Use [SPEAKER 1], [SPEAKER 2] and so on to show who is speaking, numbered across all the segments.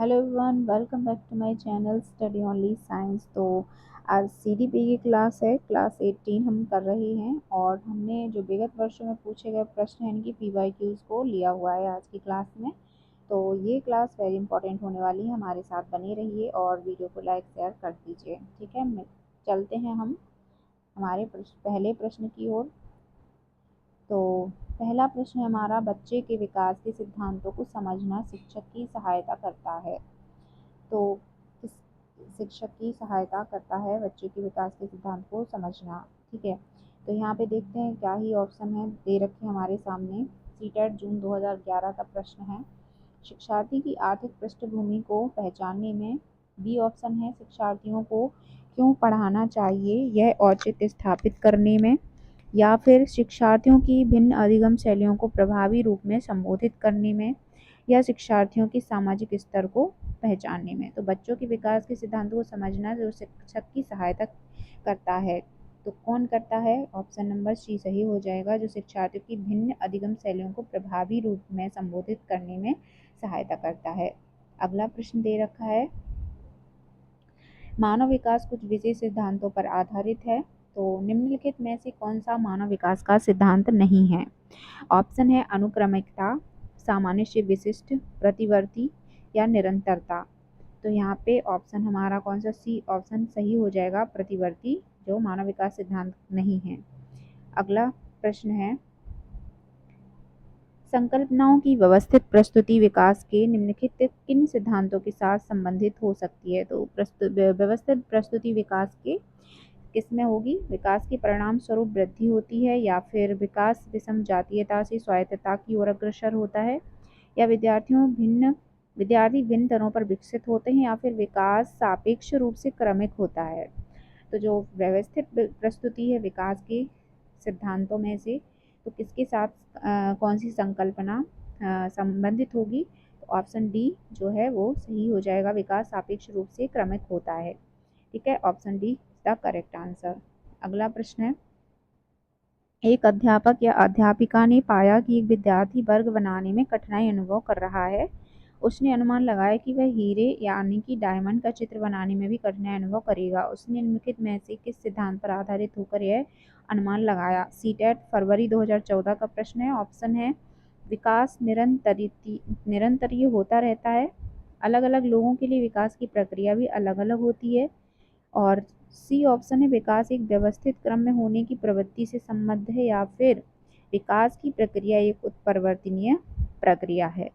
[SPEAKER 1] Hello everyone, welcome back to my channel study only science. तो आज CDP की class है, क्लास 18 हम कर रहे हैं और हमने जो विगत वर्षों में पूछे गए प्रश्न यानी कि पीवाईक्यूज को लिया हुआ है आज की क्लास में। तो ये क्लास वेरी इंपॉर्टेंट होने वाली है, हमारे साथ बने रहिए और वीडियो को लाइक शेयर कर दीजिए। ठीक है, चलते हैं हम हमारे पहले प्रश्न की ओर। तो पहला प्रश्न है हमारा, बच्चे के विकास के सिद्धांतों को समझना शिक्षक की सहायता करता है। तो किस शिक्षक की सहायता करता है बच्चे के विकास के सिद्धांत को समझना। ठीक है, तो यहाँ पे देखते हैं क्या ही ऑप्शन है दे रखे हमारे सामने। सीटेट जून 2011 का प्रश्न है, शिक्षार्थी की आर्थिक पृष्ठभूमि को पहचानने में। बी ऑप्शन है, शिक्षार्थियों को क्यों पढ़ाना चाहिए यह औचित्य स्थापित करने में। या फिर शिक्षार्थियों की भिन्न अधिगम शैलियों को प्रभावी रूप में संबोधित करने में। या शिक्षार्थियों के सामाजिक स्तर को पहचानने में। तो बच्चों के विकास के सिद्धांतों को समझना जो शिक्षक की सहायता करता है, तो कौन करता है? ऑप्शन नंबर सी सही हो जाएगा, जो शिक्षार्थियों की भिन्न अधिगम शैलियों को प्रभावी रूप में संबोधित करने में सहायता करता है। अगला प्रश्न दे रखा है, मानव विकास कुछ विशेष सिद्धांतों पर आधारित है। तो निम्नलिखित में से कौन सा मानव विकास का सिद्धांत नहीं है? ऑप्शन है अनुक्रमिकता, सामान्य से विशिष्ट, प्रतिवर्ती या निरंतरता। तो यहाँ पे ऑप्शन हमारा कौन सा? सी ऑप्शन सही हो जाएगा, प्रतिवर्ती, जो मानव विकास सिद्धांत नहीं है। अगला प्रश्न है, संकल्पनाओं की व्यवस्थित प्रस्तुति विकास के निम्नलिखित किन सिद्धांतों के साथ संबंधित हो सकती है? तो व्यवस्थित प्रस्तुति विकास के किसमें होगी? विकास के परिणाम स्वरूप वृद्धि होती है, या फिर विकास विषम जातीयता से स्वायत्तता की ओर अग्रसर होता है, या विद्यार्थी भिन्न दरों पर विकसित होते हैं, या फिर विकास सापेक्ष रूप से क्रमिक होता है। तो जो व्यवस्थित प्रस्तुति है विकास के सिद्धांतों में से, तो किसके साथ कौन सी संकल्पना संबंधित होगी? तो ऑप्शन डी जो है वो सही हो जाएगा, विकास सापेक्ष रूप से क्रमिक होता है। ठीक है, option D the correct answer. अगला प्रश्न है, एक अध्यापक या अध्यापिका ने पाया कि एक विद्यार्थी वर्ग बनाने में कठिनाई अनुभव कर रहा है। उसने अनुमान लगाया कि वह हीरे यानी कि डायमंड का चित्र बनाने में भी कठिनाई अनुभव करेगा। उसने निम्नलिखित में से किस सिद्धांत पर आधारित होकर यह अनुमान लगाया? सीटेट फरवरी 2014 का प्रश्न है। ऑप्शन है, विकास निरंतरीय होता रहता है, अलग अलग लोगों के लिए विकास की प्रक्रिया भी अलग अलग होती है, और सी ऑप्शन है, विकास एक व्यवस्थित क्रम में होने की प्रवृत्ति से संबद्ध है, या फिर विकास की प्रक्रिया एक उत्परिवर्तनीय प्रक्रिया है।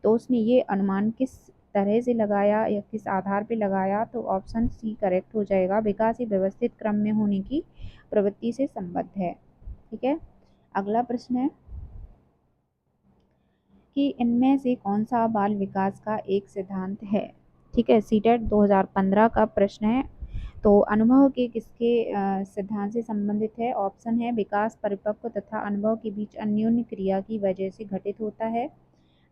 [SPEAKER 1] तो उसने ये अनुमान किस तरह से लगाया या किस आधार पर लगाया? तो ऑप्शन सी करेक्ट हो जाएगा, विकास एक व्यवस्थित क्रम में होने की प्रवृत्ति से संबद्ध है। ठीक है, अगला प्रश्न है कि इनमें से कौन सा बाल विकास का एक सिद्धांत है? ठीक है, सीटेट 2015 का प्रश्न है। तो अनुभव के किसके सिद्धांत से संबंधित है? ऑप्शन है, विकास परिपक्व तथा अनुभव के बीच अन्योन्य क्रिया की वजह से घटित होता है।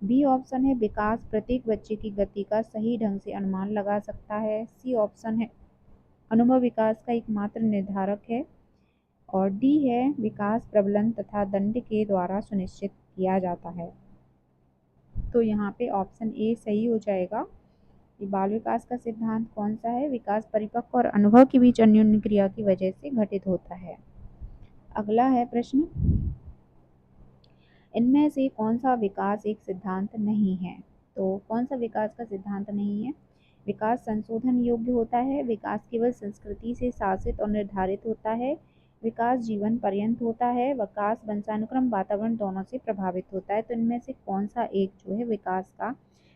[SPEAKER 1] बी ऑप्शन है, विकास प्रत्येक बच्चे की गति का सही ढंग से अनुमान लगा सकता है। सी ऑप्शन है, अनुभव विकास का एकमात्र निर्धारक है। और डी है, विकास प्रबलन तथा दंड के द्वारा सुनिश्चित किया जाता है। तो यहाँ पे ऑप्शन ए सही हो जाएगा कि बाल विकास का सिद्धांत कौन सा है? विकास परिपक्व और अनुभव के बीच अन्योन्य क्रिया की वजह से घटित होता है। अगला है प्रश्न, इनमें से कौन सा विकास एक सिद्धांत नहीं है? तो कौन सा विकास का सिद्धांत नहीं है? विकास संशोधन योग्य होता है, विकास केवल संस्कृति से शासित और निर्धारित होता है, विकास जीवन पर्यंत होता है, विकास वंशानुक्रम वातावरण दोनों से प्रभावित होता है। तो इनमें से कौन सा एक जो है विकास का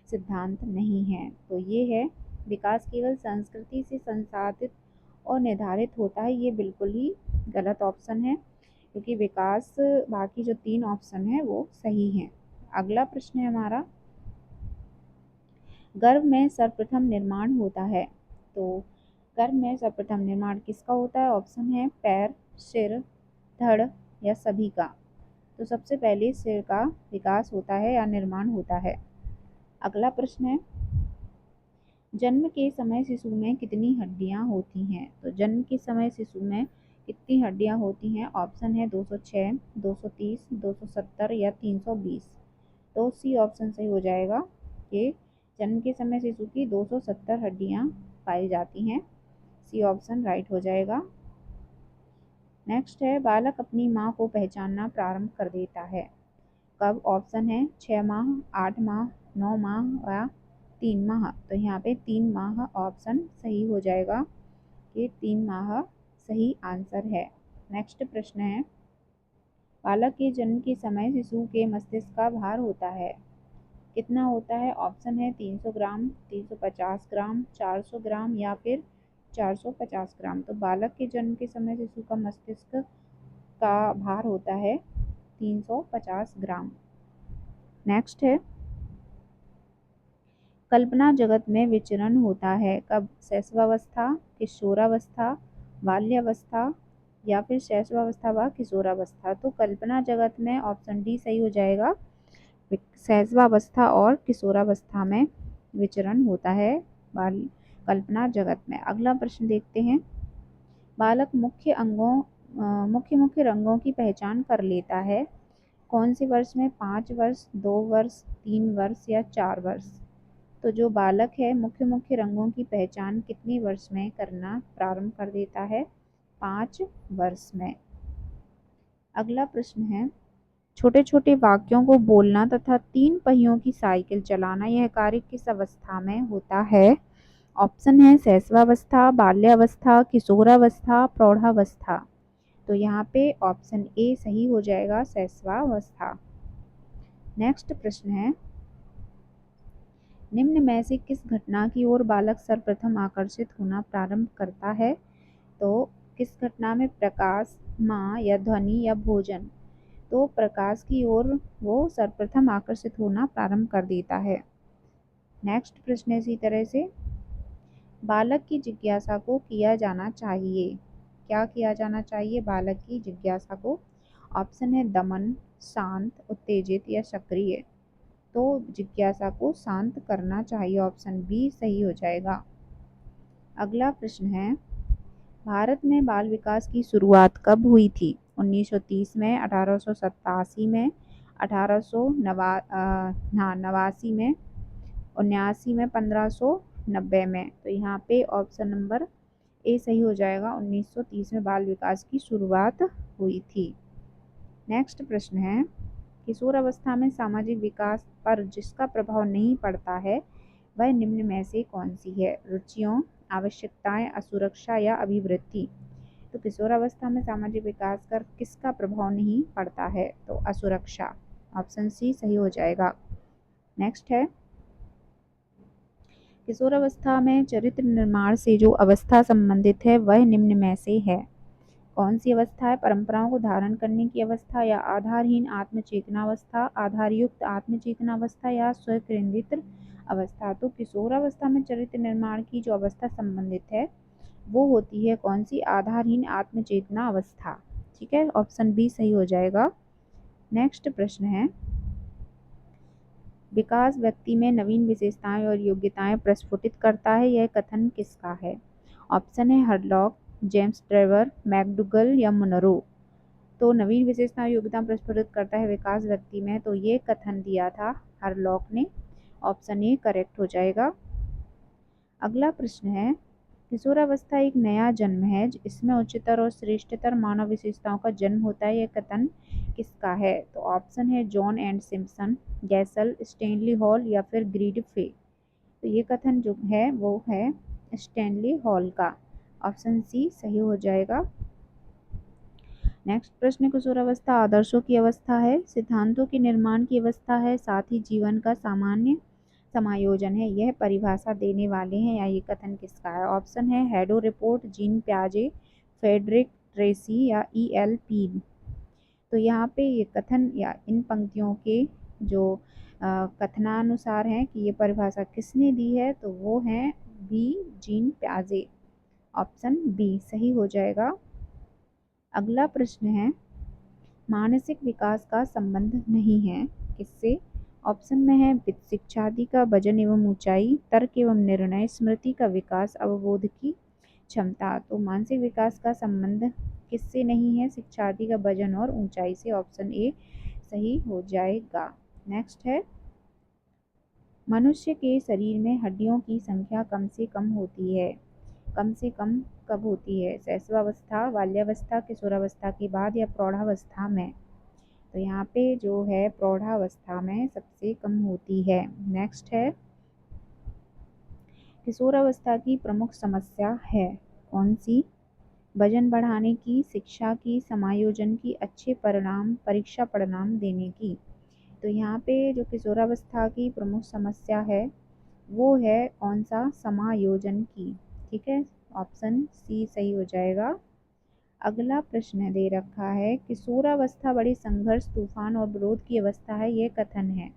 [SPEAKER 1] सिद्धांत नहीं है? तो ये है, विकास केवल संस्कृति से संसाधित और निर्धारित होता है। ये बिल्कुल ही गलत ऑप्शन है, क्योंकि विकास बाकी जो 3 ऑप्शन है वो सही हैं। अगला प्रश्न है हमारा, गर्भ में सर्वप्रथम निर्माण होता है। तो गर्भ में सर्वप्रथम निर्माण किसका होता है? ऑप्शन है, पैर, सिर, धड़ या सभी का। तो सबसे पहले सिर का विकास होता है या निर्माण होता है। अगला प्रश्न है, जन्म के समय शिशु में कितनी हड्डियां होती हैं? तो जन्म के समय शिशु में कितनी हड्डियां होती हैं? ऑप्शन है 206, 230, 270 या 320। तो सी ऑप्शन सही हो जाएगा कि जन्म के समय शिशु की 270 हड्डियां पाई जाती हैं। सी ऑप्शन राइट हो जाएगा। नेक्स्ट है, बालक अपनी माँ को पहचानना प्रारंभ कर देता है कब? ऑप्शन है 6 माह, 8 माह, 9 माह या 3 माह। तो यहाँ पे 3 माह ऑप्शन सही हो जाएगा। ये 3 माह सही आंसर है। नेक्स्ट प्रश्न है, बालक के जन्म के समय शिशु के मस्तिष्क का भार होता है कितना होता है? ऑप्शन है 300 ग्राम, 350 ग्राम, 400 ग्राम या फिर 450 ग्राम। तो बालक के जन्म के समय शिशु का मस्तिष्क का भार होता है 350 ग्राम। नेक्स्ट है, कल्पना जगत में विचरण होता है कब? शैशवावस्था, किशोरावस्था, बाल्यावस्था या फिर शैशवावस्था व किशोरावस्था। तो कल्पना जगत में ऑप्शन डी सही हो जाएगा। शैशवावस्था और किशोरावस्था में विचरण होता है बाल कल्पना जगत में। अगला प्रश्न देखते हैं, बालक मुख्य रंगों की पहचान कर लेता है कौन से वर्ष में? 5 वर्ष, 2 वर्ष, 3 वर्ष या 4 वर्ष। तो जो बालक है मुख्य रंगों की पहचान कितने वर्ष में करना प्रारंभ कर देता है? 5 वर्ष में। अगला प्रश्न है, छोटे छोटे वाक्यों को बोलना तथा 3 पहियों की साइकिल चलाना यह कार्य किस अवस्था में होता है? ऑप्शन है शैशवावस्था, बाल्यावस्था, किशोरावस्था, प्रौढ़ावस्था। तो यहाँ पे ऑप्शन ए सही हो जाएगा, शैशवावस्था। नेक्स्ट प्रश्न है, निम्न में से किस घटना की ओर बालक सर्वप्रथम आकर्षित होना प्रारंभ करता है? तो किस घटना में? प्रकाश, माँ या ध्वनि या भोजन। तो प्रकाश की ओर वो सर्वप्रथम आकर्षित होना प्रारंभ कर देता है। नेक्स्ट प्रश्न इसी तरह से, बालक की जिज्ञासा को किया जाना चाहिए। क्या किया जाना चाहिए बालक की जिज्ञासा को? ऑप्शन है दमन, शांत, उत्तेजित या सक्रिय। तो जिज्ञासा को शांत करना चाहिए, ऑप्शन बी सही हो जाएगा। अगला प्रश्न है, भारत में बाल विकास की शुरुआत कब हुई थी? 1930 में, 1887 में, 1889 में, 79 में, 1590 में। तो यहाँ पे ऑप्शन नंबर ए सही हो जाएगा, 1930 में बाल विकास की शुरुआत हुई थी। नेक्स्ट प्रश्न है, किशोर अवस्था में सामाजिक विकास पर जिसका प्रभाव नहीं पड़ता है वह निम्न में से कौन सी है? रुचियों, आवश्यकताएं, असुरक्षा या अभिवृद्धि। तो किशोरावस्था में सामाजिक विकास पर किसका प्रभाव नहीं पड़ता है? तो असुरक्षा, ऑप्शन सी सही हो जाएगा। नेक्स्ट है, किशोरावस्था में चरित्र निर्माण से जो अवस्था संबंधित है वह निम्न में से है कौन सी अवस्था है? परंपराओं को धारण करने की अवस्था या आधारहीन आत्मचेतनावस्था, आधारयुक्त आत्मचेतनावस्था या स्वकेंद्रित अवस्था। तो किशोरावस्था में चरित्र निर्माण की जो अवस्था संबंधित है वो होती है कौन सी? आधारहीन आत्मचेतना अवस्था। ठीक है, ऑप्शन बी सही हो जाएगा। नेक्स्ट प्रश्न है, विकास व्यक्ति में नवीन विशेषताएं और योग्यताएं प्रस्फुटित करता है यह कथन किसका है? ऑप्शन है हरलॉक, जेम्स ट्रेवर, मैकडूगल या मुनरो। तो नवीन विशेषताएं योग्यता प्रस्फुटित करता है विकास व्यक्ति में, तो ये कथन दिया था हरलॉक ने, ऑप्शन ए करेक्ट हो जाएगा। अगला प्रश्न है, किशोरावस्था एक नया जन्म है इसमें उच्चतर और श्रेष्ठतर मानव विशेषताओं का जन्म होता है, यह कथन किसका है? तो ऑप्शन है John and Simpson, Gesell, Stanley Hall या फिर ग्रीड फे। तो ये कथन जो है वो है स्टैनली हॉल का, ऑप्शन सी सही हो जाएगा। नेक्स्ट प्रश्न, किशोरावस्था आदर्शों की अवस्था है, सिद्धांतों के निर्माण की अवस्था है, साथ ही जीवन का सामान्य समायोजन है, यह परिभाषा देने वाले हैं या ये कथन किसका है? ऑप्शन है हेडो रिपोर्ट, जीन प्याजे, फेडरिक ट्रेसी या E.L. पील। तो यहाँ पे ये कथन या इन पंक्तियों के जो कथनानुसार हैं कि ये परिभाषा किसने दी है, तो वो है बी जीन प्याजे, ऑप्शन बी सही हो जाएगा। अगला प्रश्न है, मानसिक विकास का संबंध नहीं है किससे? ऑप्शन में है वित्त, शिक्षादि का वजन एवं ऊंचाई, तर्क एवं निर्णय, स्मृति का विकास, अवबोध की क्षमता। तो मानसिक विकास का संबंध किससे नहीं है? शिक्षार्थी का वजन और ऊंचाई से, ऑप्शन ए सही हो जाएगा। नेक्स्ट है, मनुष्य के शरीर में हड्डियों की संख्या कम से कम होती है। कम से कम कब होती है? शैशवावस्था, बाल्यावस्था, किशोरावस्था के बाद या प्रौढ़ावस्था में? तो यहाँ पे जो है प्रौढ़ावस्था में सबसे कम होती है। नेक्स्ट है, किशोरावस्था की प्रमुख समस्या है कौन सी? वजन बढ़ाने की, शिक्षा की, समायोजन की, अच्छे परिणाम, परीक्षा परिणाम देने की। तो यहाँ पे जो किशोरावस्था की प्रमुख समस्या है वो है कौन सा? समायोजन की। ठीक है, ऑप्शन सी सही हो जाएगा। अगला प्रश्न दे रखा है, किशोरावस्था बड़ी संघर्ष, तूफान और विरोध की अवस्था है, ये कथन है।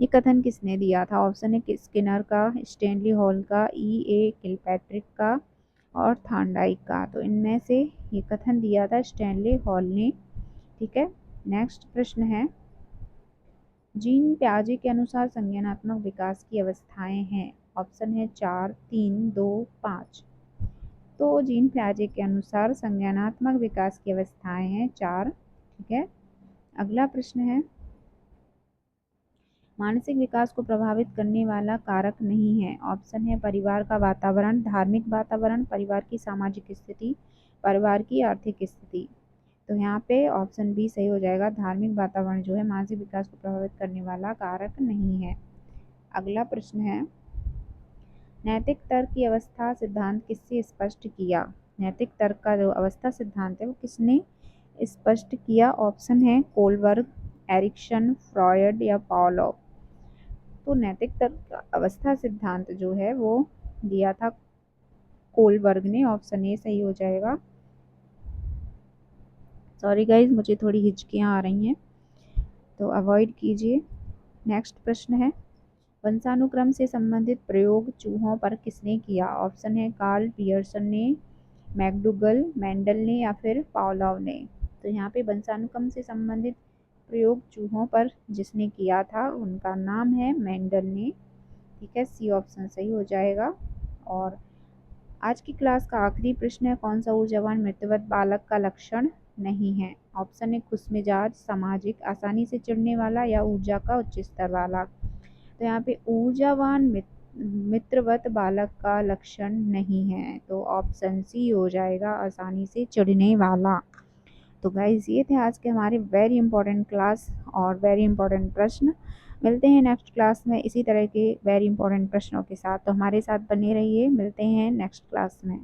[SPEAKER 1] ये कथन किसने दिया था? ऑप्शन है स्किनर का, स्टैनली हॉल का, E.A. किलपैट्रिक का और थॉर्नडाइक का। तो इनमें से ये कथन दिया था स्टैनली हॉल ने। ठीक है, नेक्स्ट प्रश्न है, जीन प्याजे के अनुसार संज्ञानात्मक विकास की अवस्थाएं हैं। ऑप्शन है 4, 3, 2, 5। तो जीन प्याजे के अनुसार संज्ञानात्मक विकास की अवस्थाएं हैं 4। ठीक है, अगला प्रश्न है, मानसिक विकास को प्रभावित करने वाला कारक नहीं है। ऑप्शन है परिवार का वातावरण, धार्मिक वातावरण, परिवार की सामाजिक स्थिति, परिवार की आर्थिक स्थिति। तो यहाँ पे ऑप्शन बी सही हो जाएगा, धार्मिक वातावरण जो है मानसिक विकास को प्रभावित करने वाला कारक नहीं है। अगला प्रश्न है, नैतिक तर्क की अवस्था सिद्धांत किससे स्पष्ट किया? नैतिक तर्क का जो अवस्था सिद्धांत है वो किसने स्पष्ट किया? ऑप्शन है कोलबर्ग, एरिक्सन, फ्रॉयड या पावलोव। तो नैतिक तर्क का अवस्था सिद्धांत जो है वो दिया था कोलबर्ग ने। ऑप्शन ए सही हो जाएगा। सॉरी गाइज, मुझे थोड़ी हिचकियाँ आ रही हैं तो अवॉइड कीजिए। नेक्स्ट प्रश्न है, वंशानुक्रम से संबंधित प्रयोग चूहों पर किसने किया? ऑप्शन है कार्ल पियर्सन ने, मैकडूगल, मेंडल ने या फिर पावलोव ने। तो यहाँ पे वंशानुक्रम से संबंधित प्रयोग चूहों पर जिसने किया था उनका नाम है मेंडल ने। ठीक है, सी ऑप्शन सही हो जाएगा। और आज की क्लास का आखिरी प्रश्न है, कौन सा ऊर्जावान मृत्यवत बालक का लक्षण नहीं है? ऑप्शन है खुशमिजाज, सामाजिक, आसानी से चिढ़ने वाला या ऊर्जा का उच्च स्तर वाला। तो यहाँ पे ऊर्जावान मित्रवत बालक का लक्षण नहीं है, तो ऑप्शन सी हो जाएगा, आसानी से चिढ़ने वाला। तो गाइज ये थे आज के हमारे वेरी इंपॉर्टेंट क्लास और वेरी इंपॉर्टेंट प्रश्न। मिलते हैं नेक्स्ट क्लास में इसी तरह के वेरी इंपॉर्टेंट प्रश्नों के साथ, तो हमारे साथ बने रहिए। मिलते हैं नेक्स्ट क्लास में।